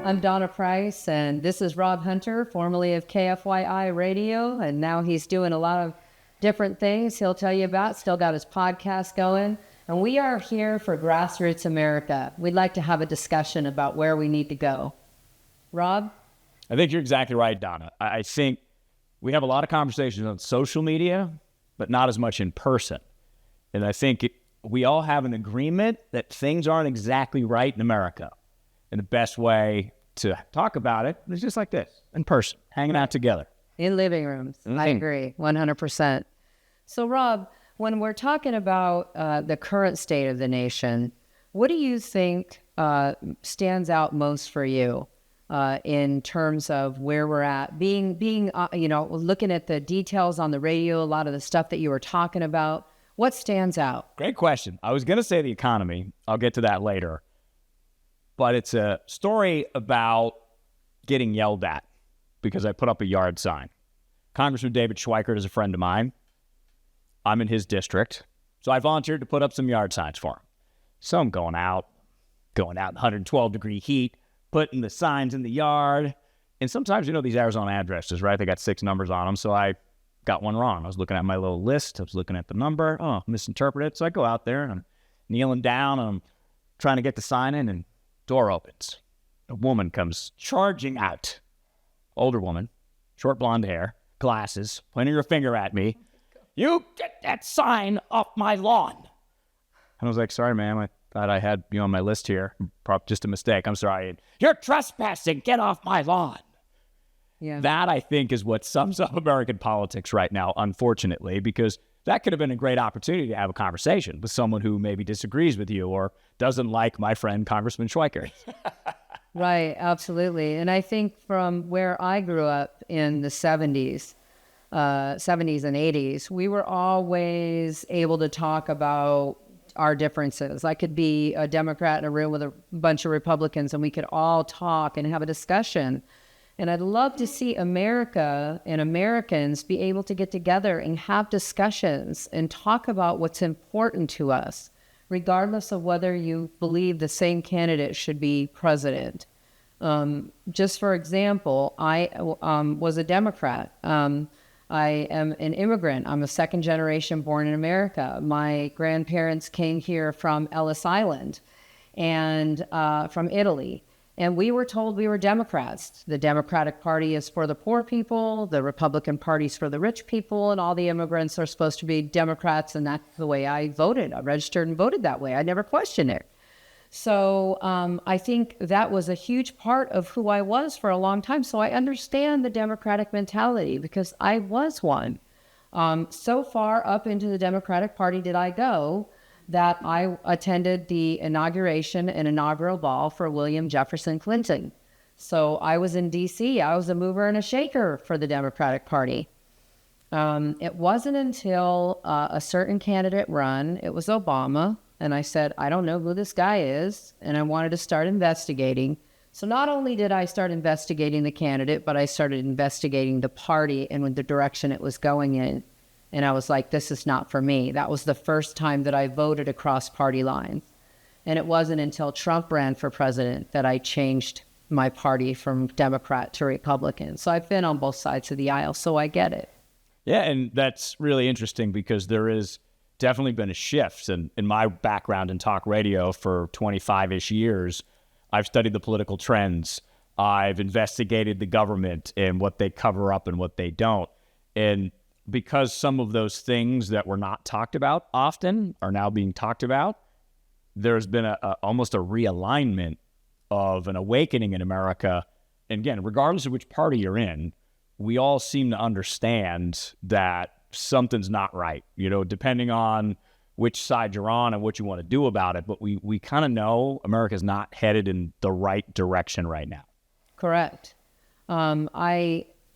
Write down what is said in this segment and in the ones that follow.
I'm Donna Price, and this is Rob Hunter, formerly of KFYI Radio, and now he's doing a lot of different things he'll tell you about. Still got his podcast going, and we are here for Grassroots America. We'd like to have a discussion about where we need to go. Rob? I think you're exactly right, Donna. I think we have a lot of conversations on social media, but not as much in person. And I think we all have an agreement that things aren't exactly right in America. And the best way to talk about it is just like this, in person, hanging out together. In living rooms. I agree, 100%. So, Rob, when we're talking about the current state of the nation, what do you think stands out most for you in terms of where we're at? Being looking at the details on the radio, a lot of the stuff that you were talking about, what stands out? Great question. I was going to say the economy. I'll get to that later. But it's a story about getting yelled at because I put up a yard sign. Congressman David Schweikert is a friend of mine. I'm in his district. So I volunteered to put up some yard signs for him. So I'm going out in 112-degree heat, putting the signs in the yard. And sometimes, these Arizona addresses, right? They got 6 numbers on them. So I got one wrong. I was looking at my little list. I was looking at the number. Oh, misinterpreted. So I go out there and I'm kneeling down and I'm trying to get the sign in, and door opens. A woman comes charging out. Older woman, short blonde hair, glasses, pointing her finger at me. You get that sign off my lawn. And I was like, sorry, ma'am. I thought I had you on my list here. Just a mistake. I'm sorry. You're trespassing. Get off my lawn. Yeah. That, I think, is what sums up American politics right now, unfortunately, because that could have been a great opportunity to have a conversation with someone who maybe disagrees with you or doesn't like my friend Congressman Schweikert. Right, absolutely. And I think from where I grew up in the 70s and 80s, we were always able to talk about our differences. I could be a Democrat in a room with a bunch of Republicans, and we could all talk and have a discussion. And I'd love to see America and Americans be able to get together and have discussions and talk about what's important to us, regardless of whether you believe the same candidate should be president. Just for example, I was a Democrat. I am an immigrant. I'm a second generation born in America. My grandparents came here from Ellis Island and from Italy. And we were told we were Democrats. The Democratic Party is for the poor people, the Republican Party's for the rich people, and all the immigrants are supposed to be Democrats, and that's the way I voted. I registered and voted that way. I never questioned it. So I think that was a huge part of who I was for a long time. So I understand the Democratic mentality because I was one. So far up into the Democratic Party did I go that I attended the inauguration and inaugural ball for William Jefferson Clinton. So I was in D.C. I was a mover and a shaker for the Democratic Party. It wasn't until a certain candidate run, it was Obama, and I said, I don't know who this guy is, and I wanted to start investigating. So not only did I start investigating the candidate, but I started investigating the party and the direction it was going in. And I was like, this is not for me. That was the first time that I voted across party lines. And it wasn't until Trump ran for president that I changed my party from Democrat to Republican. So I've been on both sides of the aisle, so I get it. Yeah, and that's really interesting because there has definitely been a shift. And in my background in talk radio for 25-ish years, I've studied the political trends. I've investigated the government and what they cover up and what they don't. And because some of those things that were not talked about often are now being talked about, there's been almost a realignment of an awakening in America. And again, regardless of which party you're in, we all seem to understand that something's not right, depending on which side you're on and what you want to do about it. But we kind of know America's not headed in the right direction right now. Correct.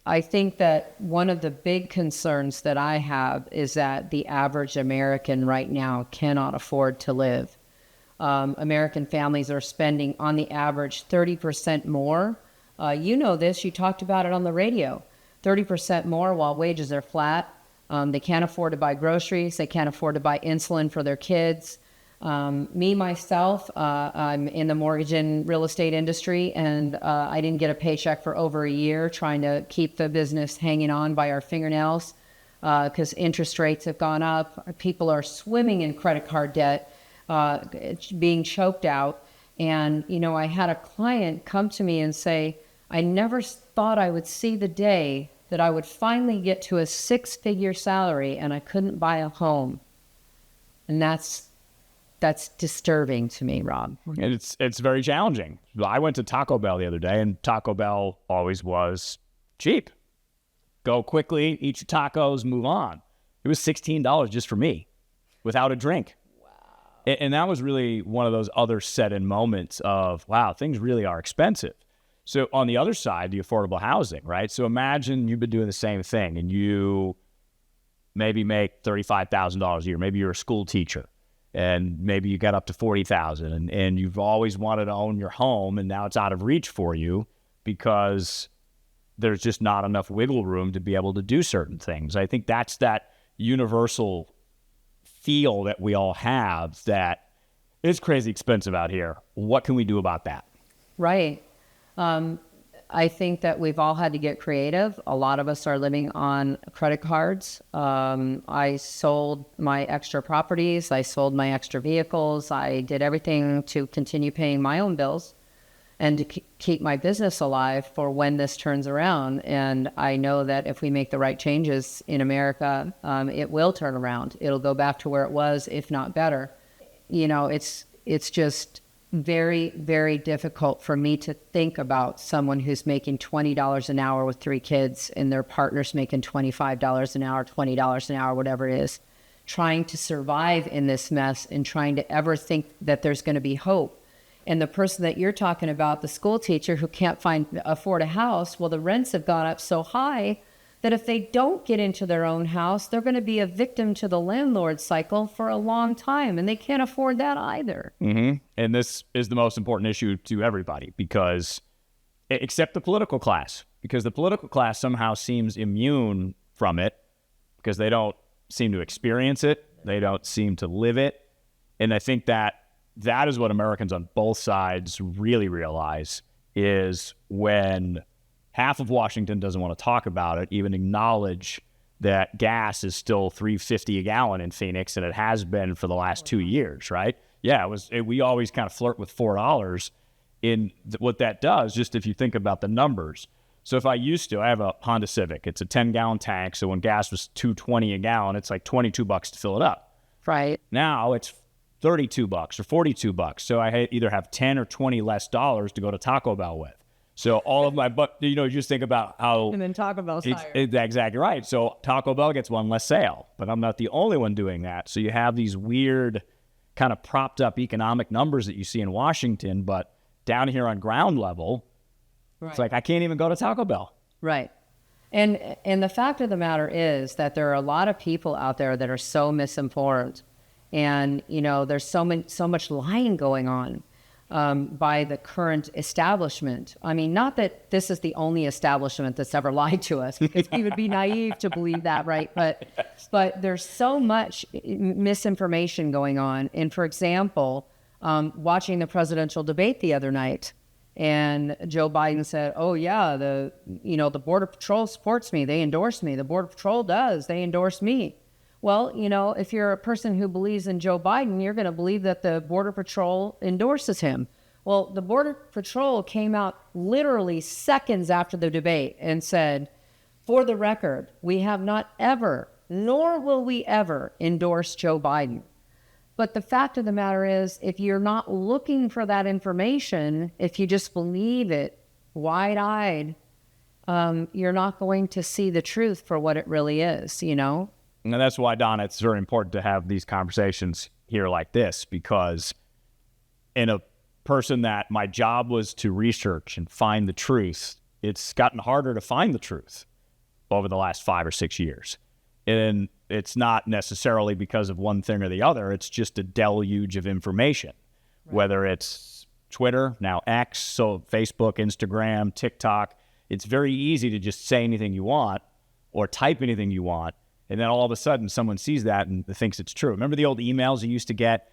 I think that one of the big concerns that I have is that the average American right now cannot afford to live. American families are spending on the average 30% more. You know this, you talked about it on the radio, 30% more while wages are flat. They can't afford to buy groceries. They can't afford to buy insulin for their kids. Me, myself, I'm in the mortgage and real estate industry, and I didn't get a paycheck for over a year, trying to keep the business hanging on by our fingernails because interest rates have gone up. People are swimming in credit card debt, being choked out. And, I had a client come to me and say, I never thought I would see the day that I would finally get to a 6-figure salary and I couldn't buy a home. And that's disturbing to me, Rob. And it's very challenging. I went to Taco Bell the other day, and Taco Bell always was cheap. Go quickly, eat your tacos, move on. It was $16 just for me, without a drink. Wow. And that was really one of those other set-in moments of, wow, things really are expensive. So on the other side, the affordable housing, right? So imagine you've been doing the same thing, and you maybe make $35,000 a year. Maybe you're a school teacher. And maybe you got up to 40,000 and you've always wanted to own your home, and now it's out of reach for you because there's just not enough wiggle room to be able to do certain things. I think that's that universal feel that we all have, that it's crazy expensive out here. What can we do about that? Right. I think that we've all had to get creative. A lot of us are living on credit cards. I sold my extra properties. I sold my extra vehicles. I did everything to continue paying my own bills and to keep my business alive for when this turns around. And I know that if we make the right changes in America, it will turn around. It'll go back to where it was, if not better. It's just very, very difficult for me to think about someone who's making $20 an hour with 3 kids and their partner's making $25 an hour, $20 an hour, whatever it is, trying to survive in this mess and trying to ever think that there's going to be hope. And the person that you're talking about, the school teacher who can't afford a house, well, the rents have gone up so high that if they don't get into their own house, they're going to be a victim to the landlord cycle for a long time, and they can't afford that either. Mm-hmm. And this is the most important issue to everybody, because except the political class, because the political class somehow seems immune from it because they don't seem to experience it. They don't seem to live it. And I think that is what Americans on both sides really realize, is when half of Washington doesn't want to talk about it, even acknowledge that gas is still $3.50 a gallon in Phoenix, and it has been for the last 2 years, right? Yeah, we always kind of flirt with $4 in what that does, just if you think about the numbers. So if I have a Honda Civic, it's a 10-gallon tank, so when gas was $2.20 a gallon, it's like $22 to fill it up. Right. Now it's $32 or $42, so I either have 10 or 20 less dollars to go to Taco Bell with. So all of my, just think about how... And then Taco Bell's higher. Exactly right. So Taco Bell gets one less sale, but I'm not the only one doing that. So you have these weird kind of propped up economic numbers that you see in Washington, but down here on ground level, right. It's like I can't even go to Taco Bell. Right. And the fact of the matter is that there are a lot of people out there that are so misinformed, and, there's so much lying going on. By the current establishment. I mean, not that this is the only establishment that's ever lied to us, because we would be naive to believe that, right? But there's so much misinformation going on. And for example, watching the presidential debate the other night, and Joe Biden said, "Oh yeah, the Border Patrol supports me. They endorse me. The Border Patrol does. They endorse me." Well, if you're a person who believes in Joe Biden, you're going to believe that the Border Patrol endorses him. Well, the Border Patrol came out literally seconds after the debate and said, "For the record, we have not ever, nor will we ever endorse Joe Biden." But the fact of the matter is, if you're not looking for that information, if you just believe it wide-eyed, you're not going to see the truth for what it really is, And that's why, Donna, it's very important to have these conversations here like this, because in a person that my job was to research and find the truth, it's gotten harder to find the truth over the last 5 or 6 years. And it's not necessarily because of one thing or the other. It's just a deluge of information, right. Whether it's Twitter, now X, so Facebook, Instagram, TikTok. It's very easy to just say anything you want or type anything you want. And then all of a sudden, someone sees that and thinks it's true. Remember the old emails you used to get?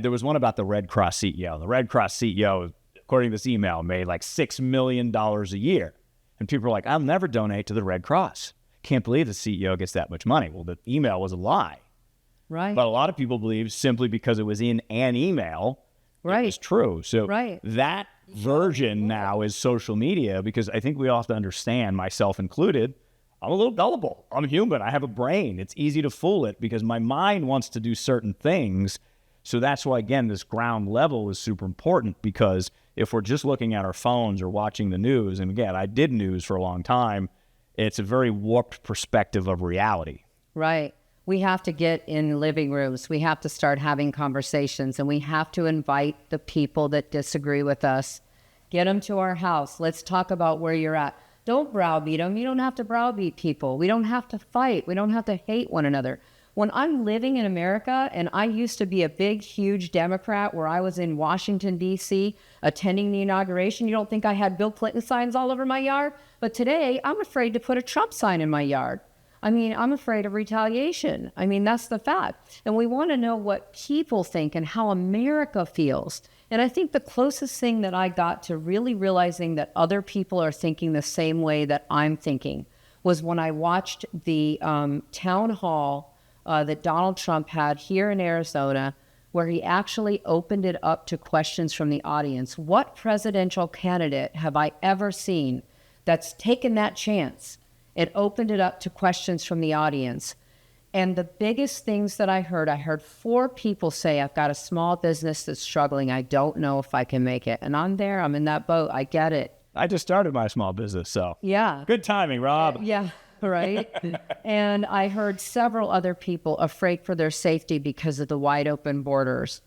There was one about the Red Cross CEO. The Red Cross CEO, according to this email, made like $6 million a year. And people are like, I'll never donate to the Red Cross. Can't believe the CEO gets that much money. Well, the email was a lie. Right. But a lot of people believe simply because it was in an email, it was true. So that version now is social media, because I think we all have to understand, myself included, I'm a little gullible. I'm human. I have a brain. It's easy to fool it because my mind wants to do certain things. So that's why, again, this ground level is super important, because if we're just looking at our phones or watching the news, and again, I did news for a long time, it's a very warped perspective of reality. Right. We have to get in living rooms. We have to start having conversations, and we have to invite the people that disagree with us. Get them to our house. Let's talk about where you're at. Don't browbeat them. You don't have to browbeat people. We don't have to fight. We don't have to hate one another. When I'm living in America, and I used to be a big, huge Democrat where I was in Washington, D.C., attending the inauguration, you don't think I had Bill Clinton signs all over my yard? But today, I'm afraid to put a Trump sign in my yard. I mean, I'm afraid of retaliation. I mean, that's the fact. And we want to know what people think and how America feels. And I think the closest thing that I got to really realizing that other people are thinking the same way that I'm thinking was when I watched the town hall that Donald Trump had here in Arizona, where he actually opened it up to questions from the audience. What presidential candidate have I ever seen that's taken that chance? It opened it up to questions from the audience. And the biggest things that I heard 4 people say, I've got a small business that's struggling. I don't know if I can make it. And I'm there. I'm in that boat. I get it. I just started my small business, so. Yeah. Good timing, Rob. Yeah, right. And I heard several other people afraid for their safety because of the wide open borders.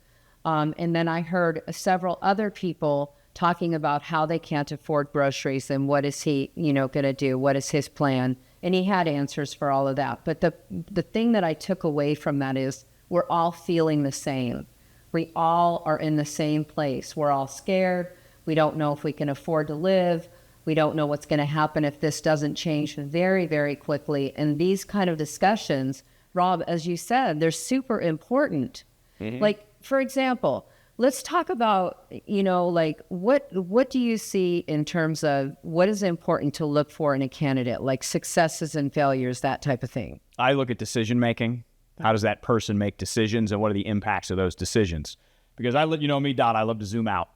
And then I heard several other people talking about how they can't afford groceries and what is he, going to do? What is his plan? And he had answers for all of that. But the thing that I took away from that is we're all feeling the same. We all are in the same place. We're all scared. We don't know if we can afford to live. We don't know what's going to happen if this doesn't change very, very quickly. And these kind of discussions, Rob, as you said, they're super important. Mm-hmm. Like, for example, let's talk about, what do you see in terms of what is important to look for in a candidate, like successes and failures, that type of thing? I look at decision making. How does that person make decisions, and what are the impacts of those decisions? Because I love to zoom out.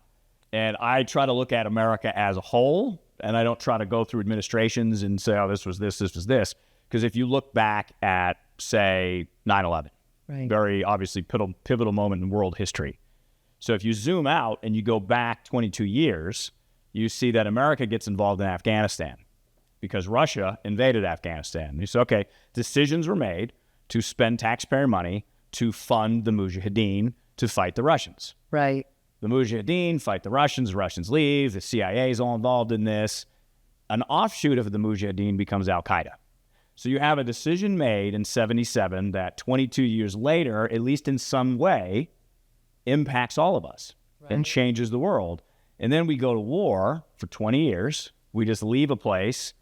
And I try to look at America as a whole, and I don't try to go through administrations and say, oh, this was this, this was this. Because if you look back at, say, 9/11, right, very obviously pivotal moment in world history. So if you zoom out and you go back 22 years, you see that America gets involved in Afghanistan because Russia invaded Afghanistan. And you say, okay, decisions were made to spend taxpayer money to fund the Mujahideen to fight the Russians. Right. The Mujahideen fight the Russians leave, the CIA is all involved in this. An offshoot of the Mujahideen becomes Al-Qaeda. So you have a decision made in 77 that 22 years later, at least in some way, impacts all of us, right, and changes the world. And then we go to war for 20 years. We just leave a place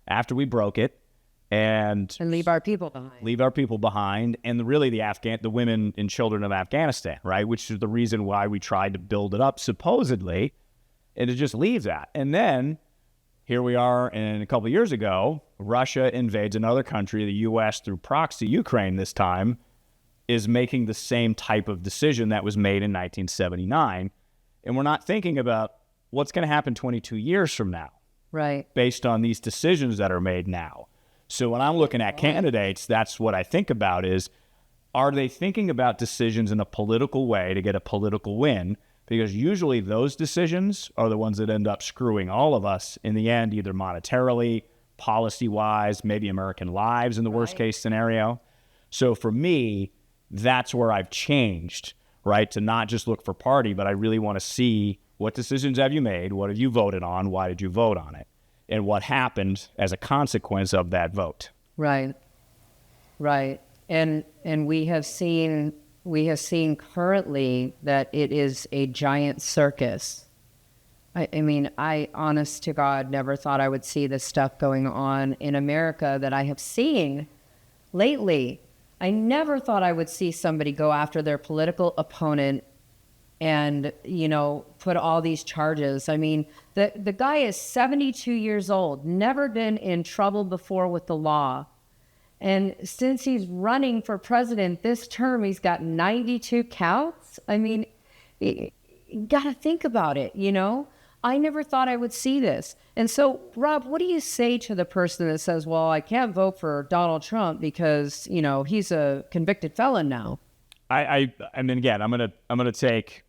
after we broke it and leave our people behind. And the women and children of Afghanistan, right? Which is the reason why we tried to build it up, supposedly, and to just leave that. And then here we are, and a couple of years ago, Russia invades another country, the U.S. through proxy, Ukraine this time, is making the same type of decision that was made in 1979. And we're not thinking about what's going to happen 22 years from now, right, based on these decisions that are made now. So when I'm looking at candidates, that's what I think about is, are they thinking about decisions in a political way to get a political win? Because usually those decisions are the ones that end up screwing all of us in the end, either monetarily, policy-wise, maybe American lives in the worst case scenario. So for me, that's where I've changed, right? To not just look for party, but I really want to see what decisions have you made? What have you voted on? Why did you vote on it? And what happened as a consequence of that vote? Right. And we have seen currently that it is a giant circus. I mean, I, honest to God, never thought I would see this stuff going on in America that I have seen lately. I never thought I would see somebody go after their political opponent and, put all these charges. I mean, the guy is 72 years old, never been in trouble before with the law. And since he's running for president this term, he's got 92 counts. I mean, you got to think about it, I never thought I would see this. And so, Rob, what do you say to the person that says, well, I can't vote for Donald Trump because, he's a convicted felon now? I mean, again, I'm gonna take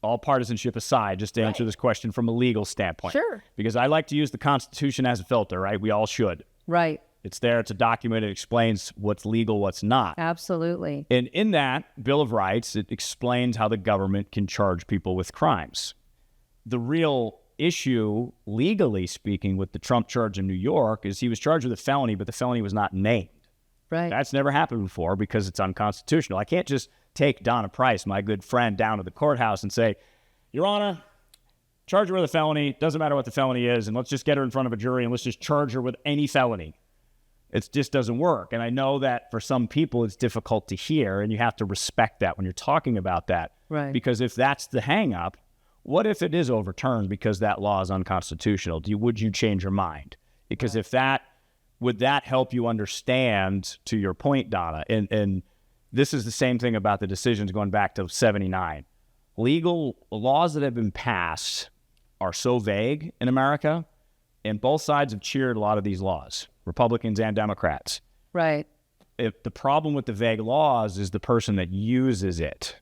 all partisanship aside just to answer this question from a legal standpoint. Sure. Because I like to use the Constitution as a filter, right? We all should. Right. It's there. It's a document. It explains what's legal, what's not. Absolutely. And in that Bill of Rights, it explains how the government can charge people with crimes. The real issue, legally speaking, with the Trump charge in New York is he was charged with a felony, but the felony was not named. Right. That's never happened before because it's unconstitutional. I can't just take Donna Price, my good friend, down to the courthouse and say, Your Honor, charge her with a felony. Doesn't matter what the felony is, and let's just get her in front of a jury and let's just charge her with any felony. It just doesn't work. And I know that for some people it's difficult to hear, and you have to respect that when you're talking about that. Right. Because if that's the hang-up, what if it is overturned because that law is unconstitutional? Would you change your mind? Because if that, would that help you understand, to your point, Donna? And this is the same thing about the decisions going back to 79. Legal laws that have been passed are so vague in America, and both sides have cheered a lot of these laws, Republicans and Democrats. Right. If the problem with the vague laws is the person that uses it,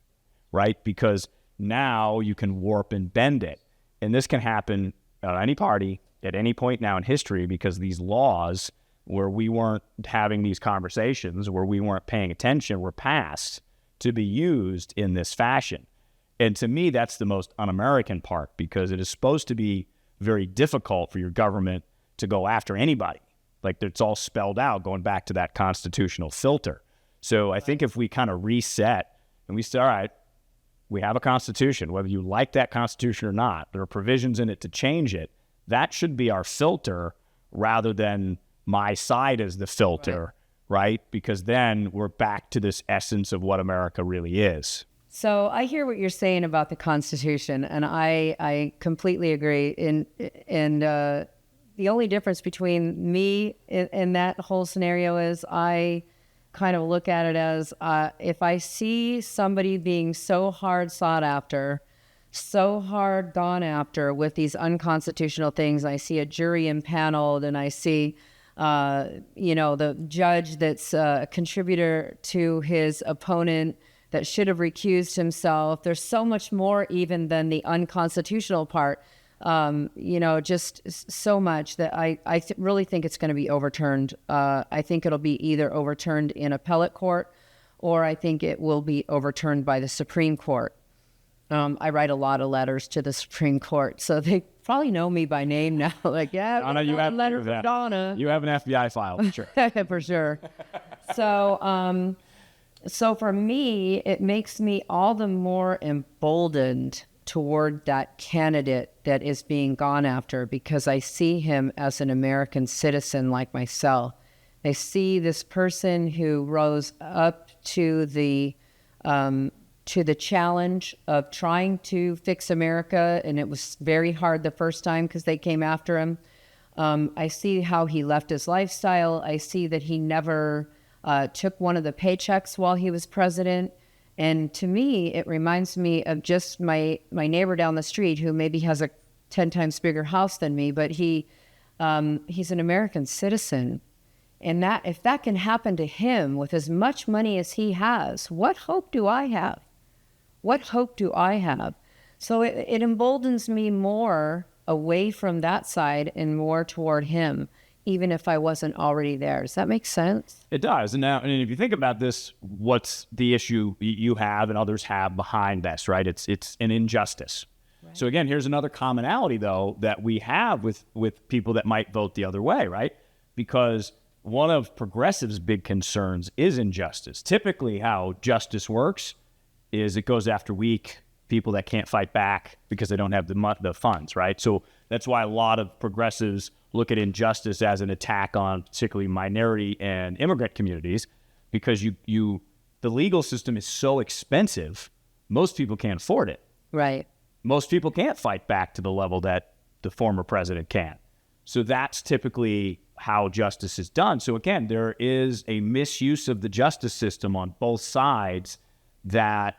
right? Because now you can warp and bend it. And this can happen at any party at any point now in history because these laws where we weren't having these conversations, where we weren't paying attention, were passed to be used in this fashion. And to me, that's the most un-American part because it is supposed to be very difficult for your government to go after anybody. Like it's all spelled out going back to that constitutional filter. So I think if we kind of reset and we say, all right, we have a constitution, whether you like that constitution or not, there are provisions in it to change it. That should be our filter rather than my side as the filter, right? Because then we're back to this essence of what America really is. So I hear what you're saying about the Constitution, and I completely agree. And the only difference between me in that whole scenario is I kind of look at it as if I see somebody being so hard sought after, so hard gone after with these unconstitutional things, I see a jury impaneled and I see, the judge that's a contributor to his opponent that should have recused himself. There's so much more even than the unconstitutional part. Just so much that I really think it's going to be overturned. I think it'll be either overturned in appellate court or I think it will be overturned by the Supreme Court. I write a lot of letters to the Supreme Court, so they probably know me by name now. Like, yeah, Donna, you have a letter from Donna. You have an FBI file, for sure. For sure. So for me, it makes me all the more emboldened toward that candidate that is being gone after because I see him as an American citizen like myself. I see this person who rose up to the challenge of trying to fix America, and it was very hard the first time because they came after him. I see how he left his lifestyle. I see that he never took one of the paychecks while he was president. And to me, it reminds me of just my neighbor down the street who maybe has a 10 times bigger house than me, but he's an American citizen. And that if that can happen to him with as much money as he has, what hope do I have? What hope do I have? So it emboldens me more away from that side and more toward him, even if I wasn't already there. Does that make sense? It does. And if you think about this, what's the issue you have and others have behind this, right? It's an injustice. Right. So again, here's another commonality, though, that we have with people that might vote the other way, right? Because one of progressives' big concerns is injustice. Typically, how justice works is it goes after weak people that can't fight back because they don't have the funds, right? So that's why a lot of progressives look at injustice as an attack on particularly minority and immigrant communities, because the legal system is so expensive, Most people can't afford it. Right. Most people can't fight back to the level that the former president can. So that's typically how justice is done. So again, there is a misuse of the justice system on both sides that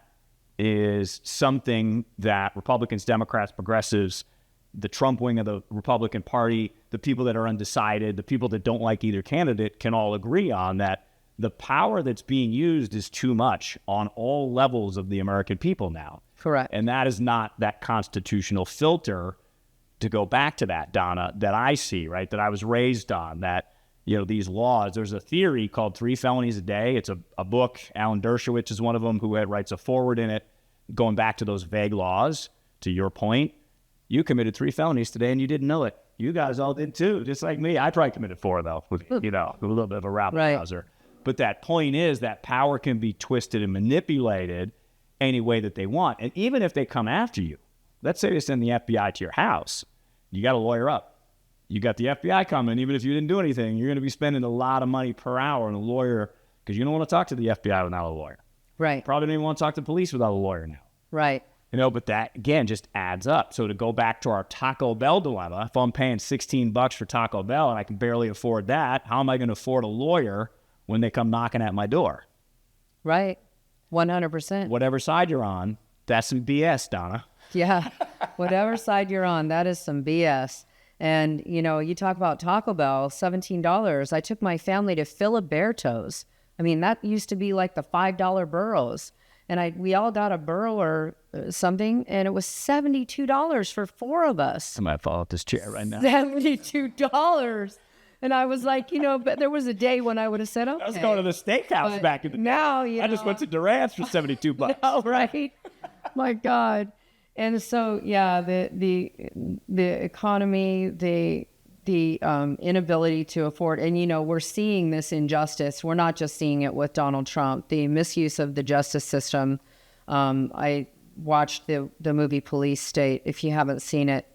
is something that Republicans, Democrats, progressives, the Trump wing of the Republican Party, the people that are undecided, the people that don't like either candidate can all agree on that the power that's being used is too much on all levels of the American people now. Correct. And that is not that constitutional filter, to go back to that, Donna, that I see, right, that I was raised on, that, you know, these laws, there's a theory called 3 felonies a day. It's a book. Alan Dershowitz is one of them who writes a foreword in it, going back to those vague laws. To your point, you committed 3 felonies today and you didn't know it. You guys all did too, just like me. I probably committed 4 though, with, you know, a little bit of a rabble rouser. But that point is that power can be twisted and manipulated any way that they want. And even if they come after you, let's say they send the FBI to your house, you got to lawyer up. You got the FBI coming. Even if you didn't do anything, you're going to be spending a lot of money per hour on a lawyer, because you don't want to talk to the FBI without a lawyer. Right. Probably don't even want to talk to police without a lawyer now. Right. You know, but that, again, just adds up. So to go back to our Taco Bell dilemma, if I'm paying $16 for Taco Bell and I can barely afford that, how am I going to afford a lawyer when they come knocking at my door? Right. 100%. Whatever side you're on, that's some BS, Donna. Yeah. Whatever side you're on, that is some BS. And, you know, you talk about Taco Bell, $17. I took my family to Filiberto's. I mean, that used to be like the $5 burros. And we all got a burro or something, and it was $72 for 4 of us. I might fall off this chair right now. $72. And I was like, you know, but there was a day when I would have said, okay. I was going to the steakhouse But back in the now, you I just went to Durant's for $72. Oh, right. My God. And so, yeah, the economy, the inability to afford, and, you know, we're seeing this injustice. We're not just seeing it with Donald Trump, the misuse of the justice system. I watched the movie Police State. If you haven't seen it,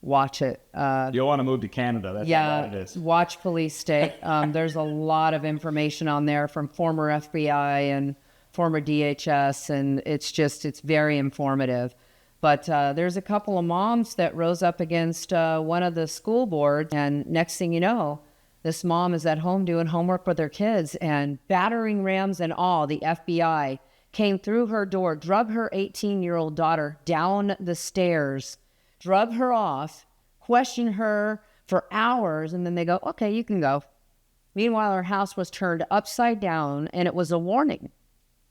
watch it. You'll want to move to Canada. That's how bad it is. Watch Police State. There's a lot of information on there from former FBI and former DHS, and it's very informative. But there's a couple of moms that rose up against one of the school boards, and next thing you know, this mom is at home doing homework with her kids, and battering rams and all, the FBI came through her door, drug her 18-year-old daughter down the stairs, drug her off, questioned her for hours, and then they go, okay, you can go. Meanwhile, her house was turned upside down, and it was a warning.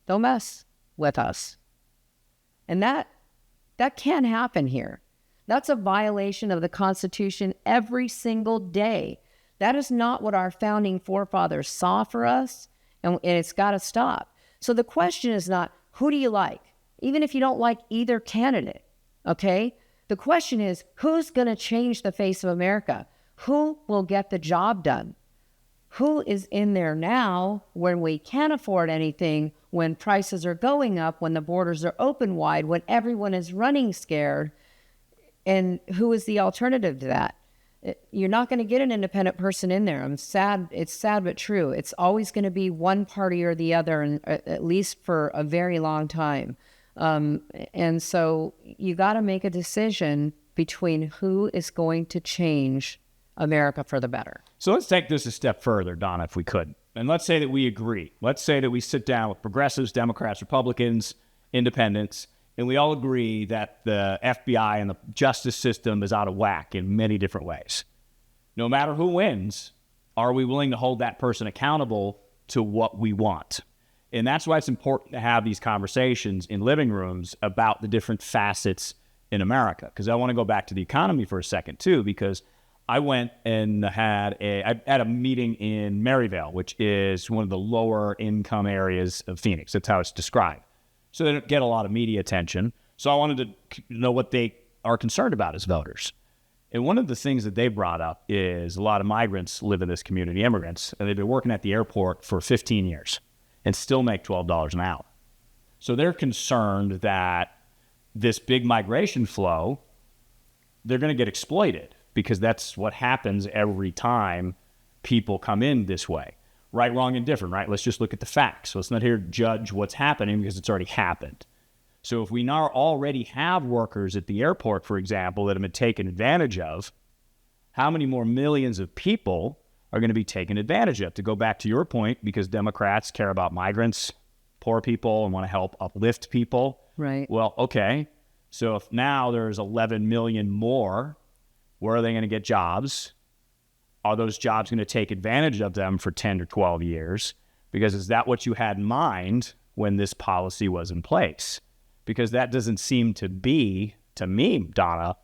Don't mess with us. And that can't happen here. That's a violation of the Constitution every single day. That is not what our founding forefathers saw for us, and it's got to stop. So the question is not, who do you like? Even if you don't like either candidate, okay? The question is, who's going to change the face of America? Who will get the job done? Who is in there now when we can't afford anything, when prices are going up, when the borders are open wide, when everyone is running scared? And who is the alternative to that? You're not going to get an independent person in there. I'm sad. It's sad but true. It's always going to be one party or the other, and at least for a very long time. And so you got to make a decision between who is going to change America for the better. So let's take this a step further, Donna, if we could. And let's say that we agree. Let's say that we sit down with progressives, Democrats, Republicans, independents, and we all agree that the FBI and the justice system is out of whack in many different ways. No matter who wins, are we willing to hold that person accountable to what we want? And that's why it's important to have these conversations in living rooms about the different facets in America. Because I want to go back to the economy for a second, too, because I went and had a meeting in Maryvale, which is one of the lower income areas of Phoenix. That's how it's described. So they don't get a lot of media attention. So I wanted to know what they are concerned about as voters. And one of the things that they brought up is a lot of migrants live in this community, immigrants, and they've been working at the airport for 15 years and still make $12 an hour. So they're concerned that this big migration flow, they're going to get exploited, because that's what happens every time people come in this way. Right, wrong, and different, right? Let's just look at the facts. Let's not here judge what's happening, because it's already happened. So if we now already have workers at the airport, for example, that have been taken advantage of, how many more millions of people are going to be taken advantage of? To go back to your point, because Democrats care about migrants, poor people, and want to help uplift people. Right. Well, okay. So if now there's 11 million more, where are they going to get jobs? Are those jobs going to take advantage of them for 10 or 12 years? Because is that what you had in mind when this policy was in place? Because that doesn't seem to be, to me, Donna,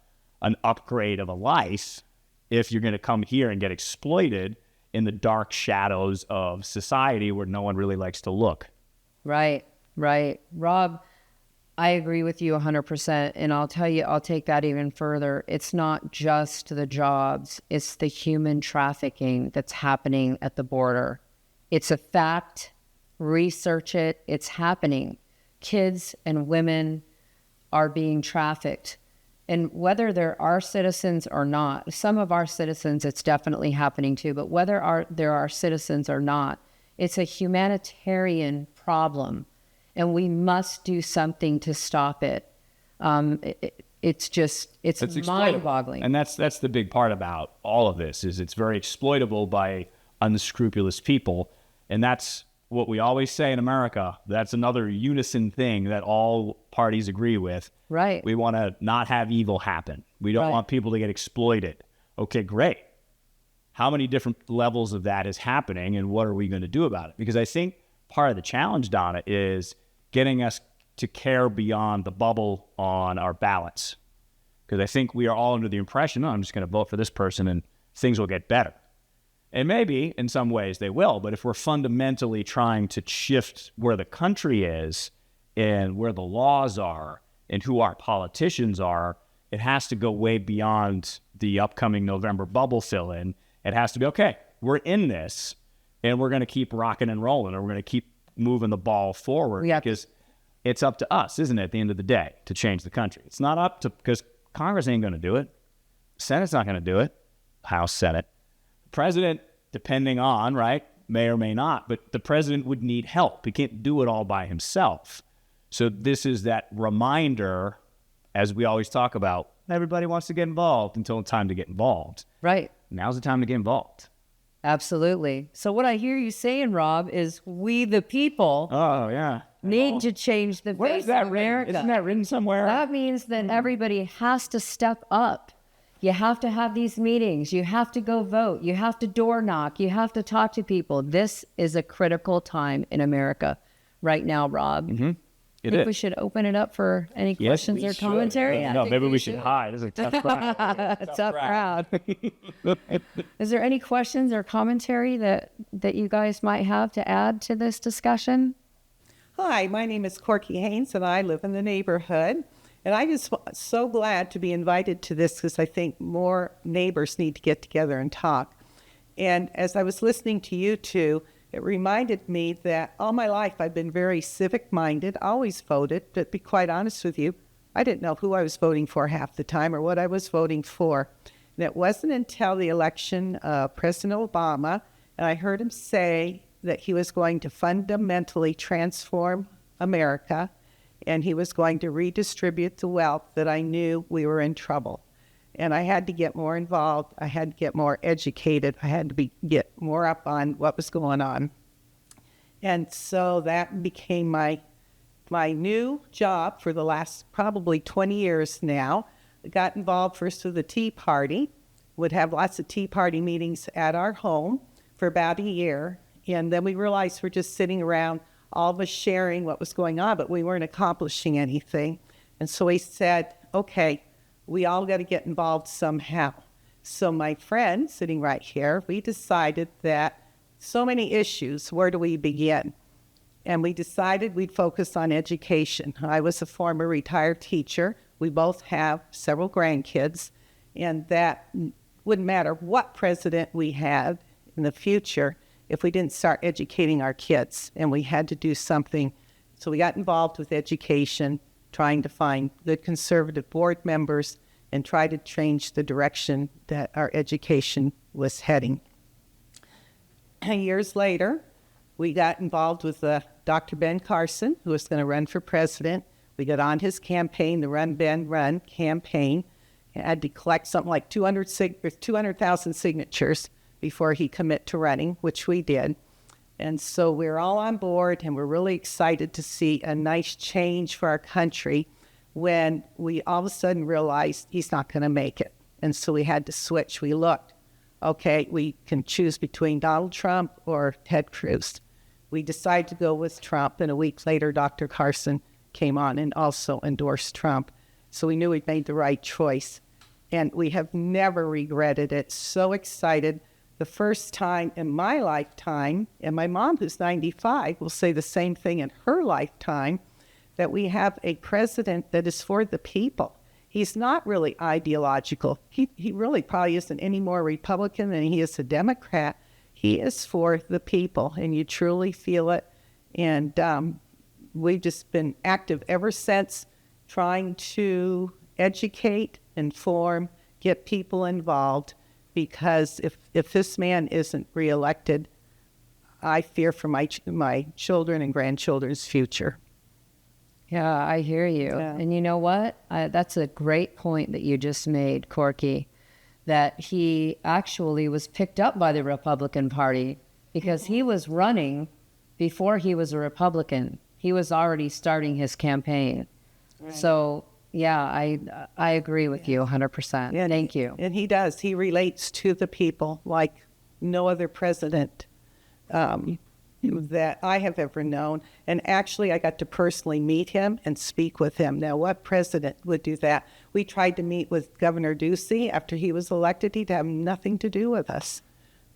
an upgrade of a life if you're going to come here and get exploited in the dark shadows of society where no one really likes to look. Right, right. Rob, I agree with you 100%. And I'll tell you, I'll take that even further. It's not just the jobs, it's the human trafficking that's happening at the border. It's a fact. Research it. It's happening. Kids and women are being trafficked. And whether they're our citizens or not, some of our citizens, it's definitely happening too, but whether there are citizens or not, it's a humanitarian problem. And we must do something to stop it. It's mind-boggling. And that's the big part about all of this, is it's very exploitable by unscrupulous people. And that's what we always say in America. That's another unison thing that all parties agree with. Right. We want to not have evil happen. We don't want people to get exploited. Okay, great. How many different levels of that is happening, and what are we going to do about it? Because I think part of the challenge, Donna, is getting us to care beyond the bubble on our ballots. Because I think we are all under the impression, I'm just going to vote for this person and things will get better. And maybe in some ways they will, but if we're fundamentally trying to shift where the country is and where the laws are and who our politicians are, it has to go way beyond the upcoming November bubble fill-in. It has to be, okay, we're in this and we're going to keep rocking and rolling, and we're going to keep moving the ball forward because it's up to us, isn't it, at the end of the day, to change the country. It's not up to, because Congress ain't going to do it. Senate's not going to do it. House, Senate. President, depending on, right, may or may not, but the president would need help. He can't do it all by himself. So this is that reminder, as we always talk about, everybody wants to get involved until it's time to get involved. Right. Now's the time to get involved. Absolutely. So what I hear you saying, Rob, is we the people need to change the Where face is that of America. Isn't that written somewhere? That means that everybody has to step up. You have to have these meetings. You have to go vote. You have to door knock. You have to talk to people. This is a critical time in America right now, Rob. Mm-hmm. I think we should open it up for any questions or commentary. No, maybe we should hide. This is a tough crowd. Tough crowd. Is there any questions or commentary that you guys might have to add to this discussion? Hi, my name is Corky Haynes, and I live in the neighborhood. And I'm just so glad to be invited to this because I think more neighbors need to get together and talk. And as I was listening to you two, it reminded me that all my life I've been very civic-minded, always voted, but to be quite honest with you, I didn't know who I was voting for half the time or what I was voting for. And it wasn't until the election of President Obama, and I heard him say that he was going to fundamentally transform America, and he was going to redistribute the wealth, that I knew we were in trouble. And I had to get more involved. I had to get more educated. I had to get more up on what was going on. And so that became my new job for the last probably 20 years now. I got involved first with the Tea Party, would have lots of Tea Party meetings at our home for about a year. And then we realized we're just sitting around, all of us sharing what was going on, but we weren't accomplishing anything. And so we said, okay, we all got to get involved somehow. So my friend sitting right here, we decided that so many issues, where do we begin? And we decided we'd focus on education. I was a former retired teacher. We both have several grandkids, and that wouldn't matter what president we had in the future if we didn't start educating our kids, and we had to do something. So we got involved with education, trying to find good conservative board members and try to change the direction that our education was heading. And years later, we got involved with Dr. Ben Carson, who was going to run for president. We got on his campaign, the Run, Bend, Run campaign. He had to collect something like 200,000 signatures before he commit to running, which we did. And so we're all on board, and we're really excited to see a nice change for our country when we all of a sudden realized he's not going to make it. And so we had to switch. We looked, okay, we can choose between Donald Trump or Ted Cruz. We decided to go with Trump, and a week later, Dr. Carson came on and also endorsed Trump. So we knew we'd made the right choice, and we have never regretted it. So excited. The first time in my lifetime, and my mom, who's 95, will say the same thing in her lifetime, that we have a president that is for the people. He's not really ideological. He really probably isn't any more Republican than he is a Democrat. He is for the people, and you truly feel it. And we've just been active ever since, trying to educate, inform, get people involved, because if this man isn't reelected, I fear for my children and grandchildren's future. Yeah, I hear you. Yeah. And you know what? That's a great point that you just made, Corky, that he actually was picked up by the Republican Party because he was running before he was a Republican. He was already starting his campaign. Right. So, yeah, I agree with you 100%. And, Thank you. And he does. He relates to the people like no other president that I have ever known. And actually, I got to personally meet him and speak with him. Now, what president would do that? We tried to meet with Governor Ducey after he was elected. He'd have nothing to do with us.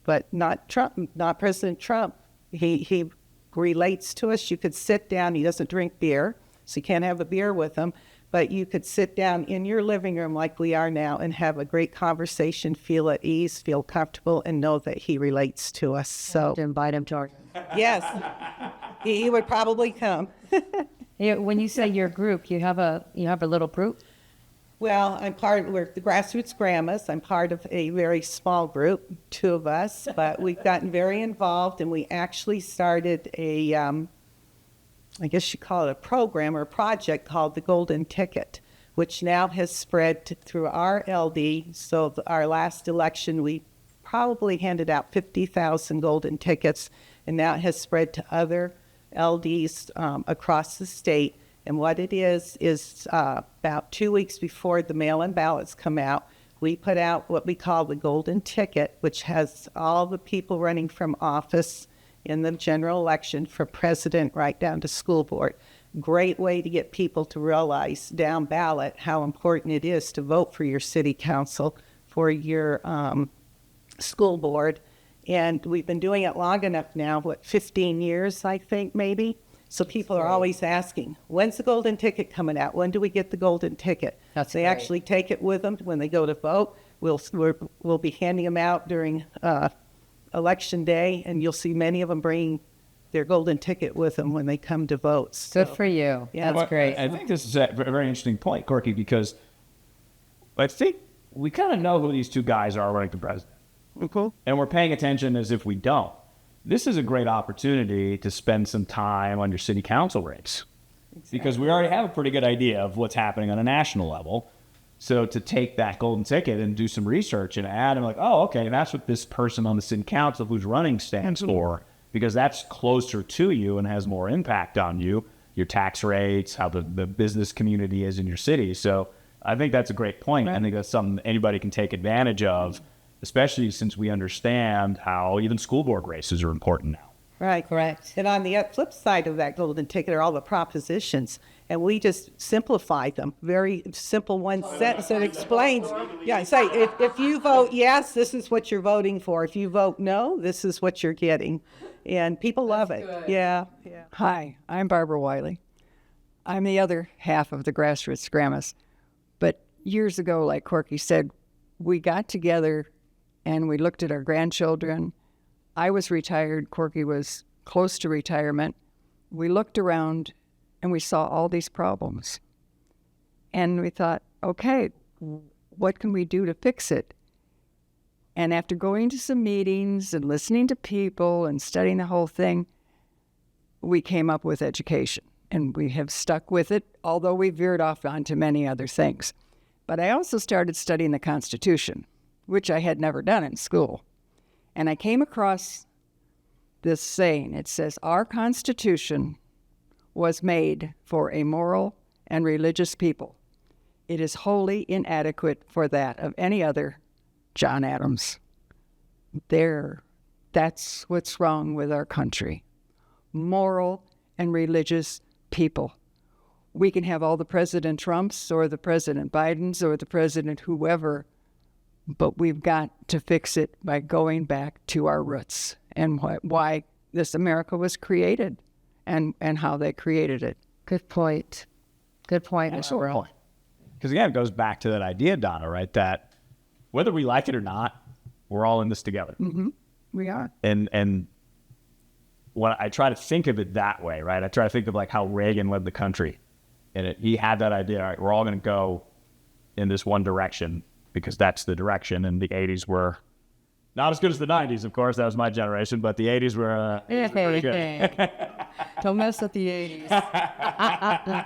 But not Trump, not President Trump. He relates to us. You could sit down. He doesn't drink beer, so you can't have a beer with him. But you could sit down in your living room like we are now and have a great conversation, feel at ease, feel comfortable, and know that he relates to us. So To invite him to our... yes, he would probably come. When you say your group, you have a little group? Well, we're the Grassroots Grandmas. I'm part of a very small group, 2 of us, but we've gotten very involved, and we actually started a, I guess you call it a program or a project called the Golden Ticket, which now has spread through our LD. So our last election, we probably handed out 50,000 golden tickets, and now it has spread to other LDs across the state. And what it is about 2 weeks before the mail-in ballots come out, we put out what we call the Golden Ticket, which has all the people running from office in the general election for president right down to school board. Great way to get people to realize down ballot how important it is to vote for your city council, for your school board. And we've been doing it long enough now, 15 years, I think, maybe. So people are always asking, when's the golden ticket coming out? When do we get the golden ticket? They actually take it with them when they go to vote. We'll be handing them out during election day, and you'll see many of them bringing their golden ticket with them when they come to vote. So, Good for you. Yeah. That's great. I think this is a very interesting point, Corky, because I think we kind of know who these 2 guys are running for president. cool. And we're paying attention as if we don't. This is a great opportunity to spend some time on your city council race. Exactly. Because we already have a pretty good idea of what's happening on a national level. So to take that golden ticket and do some research and add, and like, oh, okay, that's what this person on the city council who's running stands for, because that's closer to you and has more impact on you, your tax rates, how the business community is in your city. So I think that's a great point. Right. I think that's something anybody can take advantage of, especially since we understand how even school board races are important now. Right. Correct. And on the flip side of that golden ticket are all the propositions, and we just simplify them. Very simple one sentence that explains. Yeah, say if you vote yes, this is what you're voting for. If you vote no, this is what you're getting, and people love it. Good. Yeah. Hi, I'm Barbara Wiley. I'm the other half of the Grassroots Grandmas. But years ago, like Corky said, we got together and we looked at our grandchildren. I was retired. Corky was close to retirement. We looked around and we saw all these problems. And we thought, okay, what can we do to fix it? And after going to some meetings and listening to people and studying the whole thing, we came up with education. and we have stuck with it, although we veered off onto many other things. But I also started studying the Constitution, which I had never done in school. And I came across this saying. It says, "Our Constitution was made for a moral and religious people. It is wholly inadequate for that of any other." John Adams. That's what's wrong with our country. Moral and religious people. We can have all the President Trumps or the President Bidens or the President whoever, but we've got to fix it by going back to our roots and why this America was created and how they created it. Good point. Good point. Excellent point. Because again, it goes back to that idea, Donna, right? That whether we like it or not, we're all in this together. Mm-hmm. We are. And when I try to think of it that way, right? I try to think of like how Reagan led the country. And he had that idea, all right, we're all going to go in this one direction because that's the direction. And the 80s were not as good as the 90s, of course. That was my generation. But the 80s were pretty good. Don't mess with the 80s.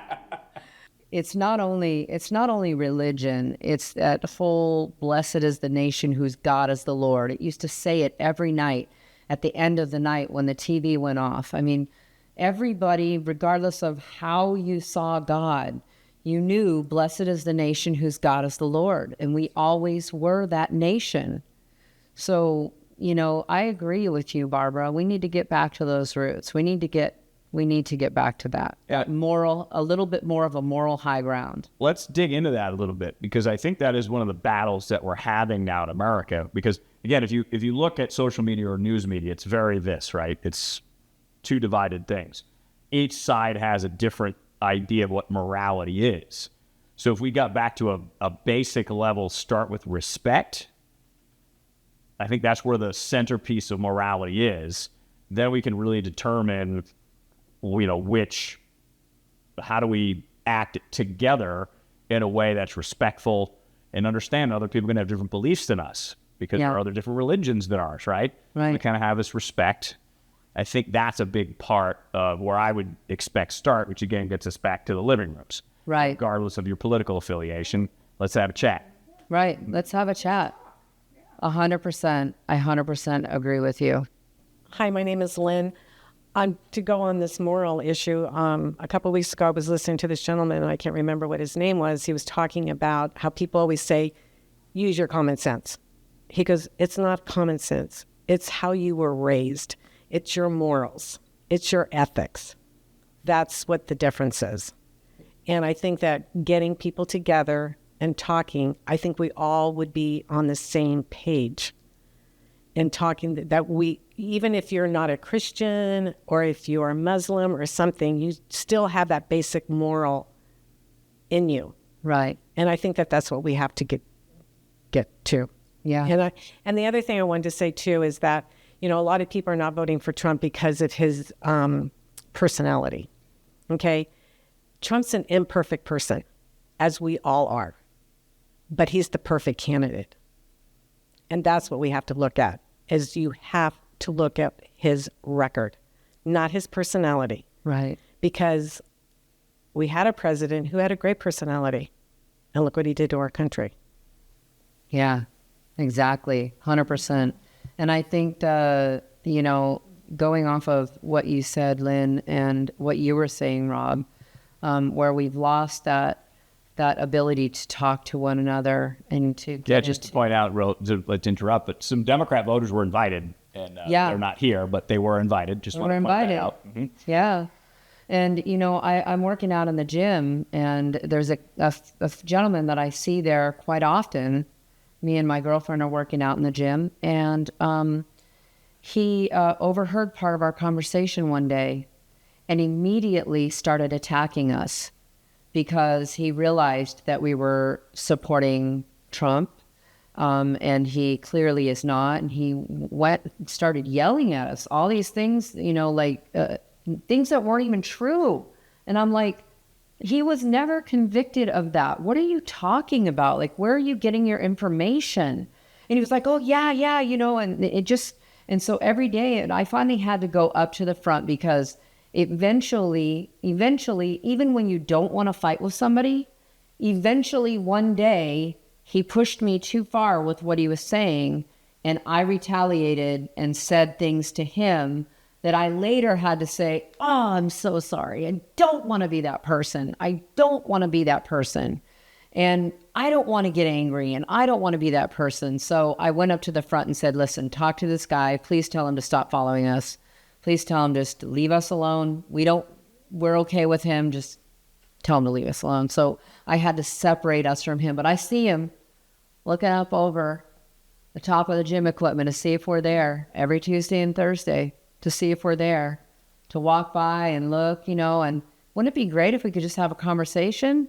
It's not only religion. It's that whole "blessed is the nation whose God is the Lord." It used to say it every night at the end of the night when the TV went off. I mean, everybody, regardless of how you saw God, you knew "blessed is the nation whose God is the Lord," and we always were that nation. So, I agree with you, Barbara. We need to get back to those roots. We need to get back to that. Yeah. A little bit more of a moral high ground. Let's dig into that a little bit, because I think that is one of the battles that we're having now in America. Because again, if you look at social media or news media, it's very this, right? It's two divided things. Each side has a different idea of what morality is. So if we got back to a basic level, start with respect, I think that's where the centerpiece of morality is. Then we can really determine, how do we act together in a way that's respectful and understand other people are going to have different beliefs than us because there are other different religions than ours, right? Right. We kind of have this respect. I think that's a big part of where I would expect start, which again gets us back to the living rooms. Right. Regardless of your political affiliation, let's have a chat. Right. Let's have a chat. 100%. I 100% agree with you. Hi, my name is Lynn. To go on this moral issue, a couple of weeks ago I was listening to this gentleman, and I can't remember what his name was. He was talking about how people always say, use your common sense. He goes, it's not common sense. It's how you were raised. It's your morals. It's your ethics. That's what the difference is. And I think that getting people together and talking, I think we all would be on the same page. And talking that we, even if you're not a Christian or if you're a Muslim or something, you still have that basic moral in you. Right. And I think that that's what we have to get to. Yeah. And the other thing I wanted to say too is that, a lot of people are not voting for Trump because of his personality. Okay. Trump's an imperfect person, as we all are, but he's the perfect candidate. And that's what we have to look at, is you have to look at his record, not his personality. Right. Because we had a president who had a great personality, and look what he did to our country. Yeah, exactly. 100%. And I think, going off of what you said, Lynn, and what you were saying, Rob, where we've lost that ability to talk to one another and to just to point out, let's interrupt, but some Democrat voters were invited, and they're not here, but they were invited. Just want to point that out. Mm-hmm. Yeah. And, I'm working out in the gym, and there's a gentleman that I see there quite often. Me and my girlfriend are working out in the gym, and he overheard part of our conversation one day and immediately started attacking us because he realized that we were supporting Trump, and he clearly is not. And he started yelling at us, all these things, things that weren't even true. And I'm like, he was never convicted of that. What are you talking about? Like, where are you getting your information? And he was like, oh, yeah, and it just, and so every day, and I finally had to go up to the front because eventually, even when you don't want to fight with somebody, eventually one day he pushed me too far with what he was saying, and I retaliated and said things to him that I later had to say, oh, I'm so sorry. I don't want to be that person. I don't want to be that person. And I don't want to get angry, and I don't want to be that person. So I went up to the front and said, listen, talk to this guy. Please tell him to stop following us. Please tell him just to leave us alone. We're okay with him. Just tell him to leave us alone. So I had to separate us from him. But I see him looking up over the top of the gym equipment to see if we're there every Tuesday and Thursday, to see if we're there, to walk by and look, and wouldn't it be great if we could just have a conversation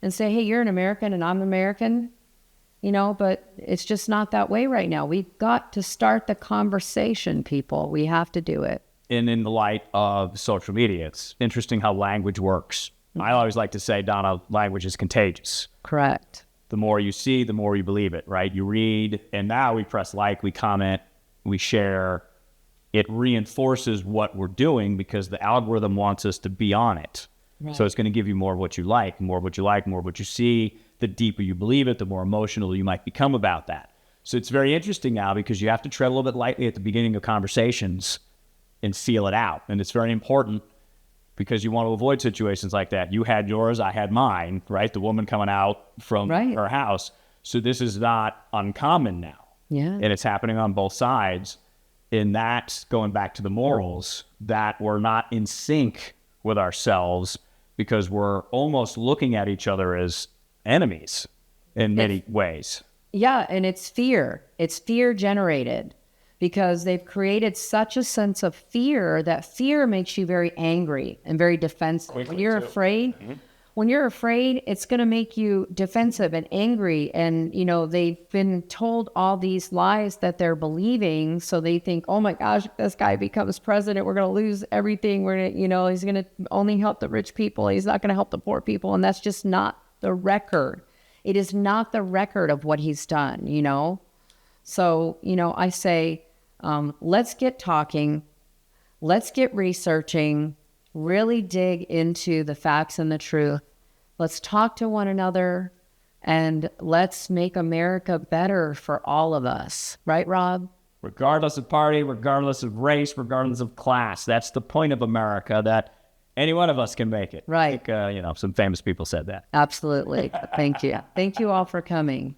and say, hey, you're an American and I'm American, but it's just not that way right now. We've got to start the conversation, people. We have to do it. And in the light of social media, it's interesting how language works. I always like to say, Donna, language is contagious. Correct. The more you see, the more you believe it, right? You read, and now we press like, we comment, we share. It reinforces what we're doing because the algorithm wants us to be on it. Right. So it's going to give you more of what you like, more of what you like, more of what you see. The deeper you believe it, the more emotional you might become about that. So it's very interesting now because you have to tread a little bit lightly at the beginning of conversations and feel it out. And it's very important because you want to avoid situations like that. You had yours, I had mine, right? The woman coming out from her house. So this is not uncommon now. Yeah. And it's happening on both sides. And that's going back to the morals, that we're not in sync with ourselves because we're almost looking at each other as enemies in many ways. Yeah, and it's fear. It's fear generated because they've created such a sense of fear that fear makes you very angry and very defensive. When you're afraid, it's going to make you defensive and angry. And, they've been told all these lies that they're believing. So they think, oh my gosh, if this guy becomes president, we're going to lose everything. We're going to, he's going to only help the rich people. He's not going to help the poor people. And that's just not the record. It is not the record of what he's done, So, I say, let's get talking. Let's get researching. Really dig into the facts and the truth. Let's talk to one another and let's make America better for all of us. Right, Rob? Regardless of party, regardless of race, regardless of class. That's the point of America, that any one of us can make it. Right. I think, some famous people said that. Absolutely. Thank you. Thank you all for coming.